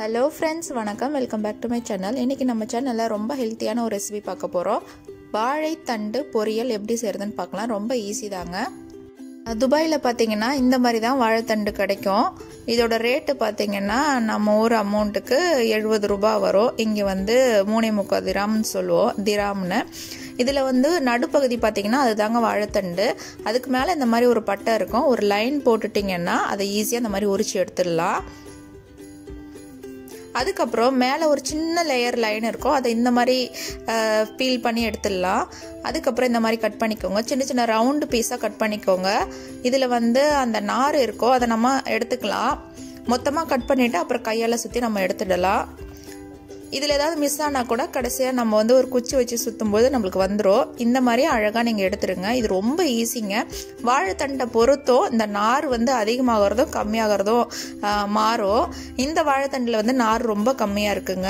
Hello friends, வணக்கம். Welcome back to my channel. இன்னைக்கு நம்ம சேனல்ல ரொம்ப ஹெல்த்தியான ஒரு ரெசிபி பார்க்க போறோம். வாழைத்தண்டு பொரியல் எப்படி செய்யறதுன்னு பார்க்கலாம். ரொம்ப ஈஸி தாங்க. துபாயில பாத்தீங்கன்னா இந்த மாதிரி தான் வாழைத்தண்டு கிடைக்கும். இதோட ரேட் பாத்தீங்கன்னா நம்ம ஊர் அமௌண்ட்டுக்கு 70 ரூபாய் வரும். இங்க வந்து 3.25 திராம்னு சொல்லுவோம். திராம்னு. இதுல வந்து நடுப்பகுதி பாத்தீங்கன்னா அதுதாங்க வாழைத்தண்டு. அதுக்கு மேல இந்த மாதிரி ஒரு பட்டை இருக்கும். ஒரு லைன் போட்டுட்டீங்கன்னா அதை ஈஸியா இந்த மாதிரி உரிச்சு எடுத்துடலாம். அதுக்கப்புறம் மேலே ஒரு சின்ன லேயர் லைன் இருக்கும், அதை இந்த மாதிரி பீல் பண்ணி எடுத்துடலாம். அதுக்கப்புறம் இந்த மாதிரி கட் பண்ணிக்கோங்க. சின்ன சின்ன ரவுண்டு பீஸாக கட் பண்ணிக்கோங்க. இதில் வந்து அந்த நார் இருக்கோ அதை நம்ம எடுத்துக்கலாம். மொத்தமாக கட் பண்ணிவிட்டு அப்புறம் கையால் சுற்றி நம்ம எடுத்துடலாம். இதில் ஏதாவது மிஸ் ஆனால் கூட கடைசியாக நம்ம வந்து ஒரு குச்சி வச்சு சுற்றும் போது நம்மளுக்கு வந்துடும். இந்த மாதிரி அழகாக நீங்கள் எடுத்துருங்க. இது ரொம்ப ஈஸிங்க. வாழைத்தண்டை பொறுத்தும் இந்த நார் வந்து அதிகமாகிறதும் கம்மியாகிறதும் மாறும். இந்த வாழைத்தண்டில் வந்து நார் ரொம்ப கம்மியாக இருக்குங்க.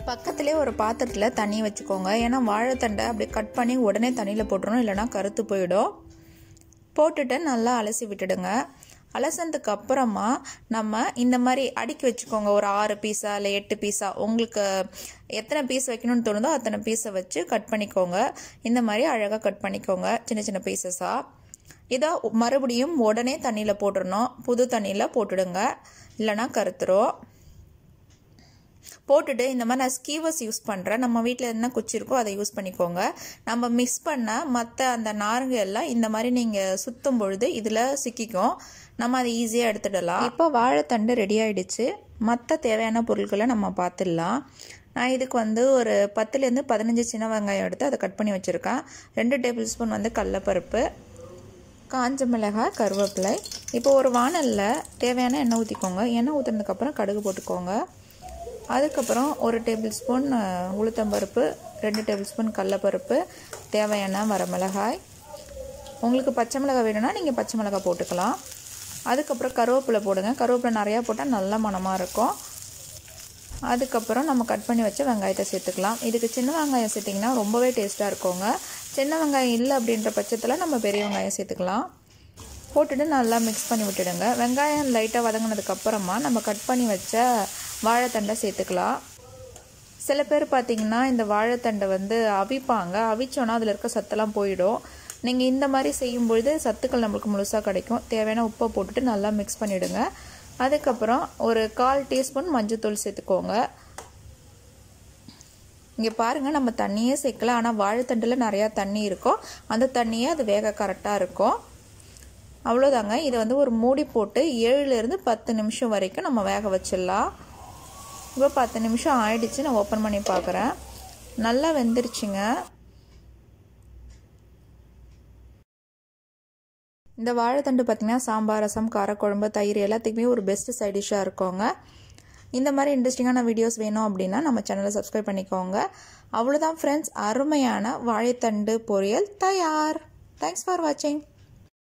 பக்கத்துலேயே ஒரு பாத்திரத்தில் தண்ணி வச்சுக்கோங்க. ஏன்னா வாழைத்தண்டை அப்படி கட் பண்ணி உடனே தண்ணியில் போட்டுறணும், இல்லைனா கருத்து போயிடும். போட்டுட்டு நல்லா அலசி விட்டுடுங்க. அலசனதுக்கு அப்புறமா நம்ம இந்த மாதிரி அடுக்கி வச்சுக்கோங்க. ஒரு 6 பீஸா இல்லை 8 பீஸா உங்களுக்கு எத்தனை பீஸ் வைக்கணும்னு தோணுதோ அத்தனை பீஸை வச்சு கட் பண்ணிக்கோங்க. இந்த மாதிரி அழகாக கட் பண்ணிக்கோங்க சின்ன சின்ன பீசஸாக. இதை மறுபடியும் உடனே தண்ணியில் போட்டுடணும். புது தண்ணியில் போட்டுடுங்க, இல்லைனா கருத்துரும். போட்டுட்டு இந்த மாதிரி நான் ஸ்கீவர்ஸ் யூஸ் பண்ணுறேன். நம்ம வீட்டில் என்ன குச்சி இருக்கோ அதை யூஸ் பண்ணிக்கோங்க. நம்ம மிக்ஸ் பண்ண மற்ற அந்த நாருங்க எல்லாம் இந்த மாதிரி நீங்கள் சுற்றும் பொழுது இதில் சிக்கிக்கும். நம்ம அதை ஈஸியாக எடுத்துடலாம். இப்போ வாழைத்தண்டு ரெடி ஆகிடுச்சு. மற்ற தேவையான பொருட்களை நம்ம பார்த்துடலாம். நான் இதுக்கு வந்து ஒரு 10லேருந்து 15 சின்ன வெங்காயம் எடுத்து அதை கட் பண்ணி வச்சுருக்கேன். 2 டேபிள் ஸ்பூன் வந்து கடலைப்பருப்பு, காஞ்ச மிளகாய், கருவேப்பிலை. இப்போ ஒரு வாணலில் தேவையான எண்ணெய் ஊற்றிக்கோங்க. எண்ணெய் ஊற்றுனதுக்கப்புறம் கடுகு போட்டுக்கோங்க. அதுக்கப்புறம் 1 டேபிள் ஸ்பூன் உளுத்தம்பருப்பு, 2 டேபிள் ஸ்பூன் கடலைப்பருப்பு, தேவையான வரமிளகாய். உங்களுக்கு பச்சை மிளகாய் வேணும்னா நீங்கள் பச்சை மிளகாய் போட்டுக்கலாம். அதுக்கப்புறம் கருவேப்பிலை போடுங்க. கருவேப்பிலை நிறையா போட்டால் நல்ல மணமாக இருக்கும். அதுக்கப்புறம் நம்ம கட் பண்ணி வச்ச வெங்காயத்தை சேர்த்துக்கலாம். இதுக்கு சின்ன வெங்காயம் சேர்த்திங்கன்னா ரொம்பவே டேஸ்ட்டாக இருக்குங்க. சின்ன வெங்காயம் இல்லை அப்படின்ற பட்சத்தில் நம்ம பெரிய வெங்காயம் சேர்த்துக்கலாம். போட்டுட்டு நல்லா மிக்ஸ் பண்ணி விட்டுடுங்க. வெங்காயம் லைட்டாக வதங்கினதுக்கப்புறமா நம்ம கட் பண்ணி வச்ச வாழைத்தண்டை சேர்த்துக்கலாம். சில பேர் பார்த்திங்கன்னா இந்த வாழைத்தண்டை வந்து அவிப்பாங்க. அவிச்சோன்னா அதில் இருக்க சத்தெல்லாம் போயிடும். நீங்கள் இந்த மாதிரி செய்யும்பொழுது சத்துக்கள் நம்மளுக்கு முழுசாக கிடைக்கும். தேவையான உப்பை போட்டுட்டு நல்லா மிக்ஸ் பண்ணிவிடுங்க. அதுக்கப்புறம் ஒரு 1/4 டீஸ்பூன் மஞ்சள்தூள் சேர்த்துக்கோங்க. இங்கே பாருங்கள், நம்ம தண்ணியே சேர்க்கல, ஆனால் வாழைத்தண்டில் நிறையா தண்ணி இருக்கும். அந்த தண்ணியே அது வேக கரெக்டாக இருக்கும். அவ்வளோதாங்க. இதை வந்து ஒரு மூடி போட்டு 7லேருந்து 10 நிமிஷம் வரைக்கும் நம்ம வேக வச்சிடலாம். இப்போ 10 நிமிஷம் ஆயிடுச்சு. நான் ஓப்பன் பண்ணி பார்க்குறேன். நல்லா வெந்துருச்சுங்க. இந்த வாழைத்தண்டு பார்த்திங்கன்னா சாம்பார், ரசம், காரக்குழம்பு, தயிர் எல்லாத்துக்குமே ஒரு பெஸ்ட் சைட் டிஷ்ஷாக இருக்குங்க. இந்த மாதிரி இன்ட்ரெஸ்டிங்கான வீடியோஸ் வேணும் அப்படின்னா நம்ம சேனலை சப்ஸ்கிரைப் பண்ணிக்கோங்க. அவ்வளோதான் ஃப்ரெண்ட்ஸ், அருமையான வாழைத்தண்டு பொரியல் தயார். தேங்க்ஸ் ஃபார் வாட்சிங்.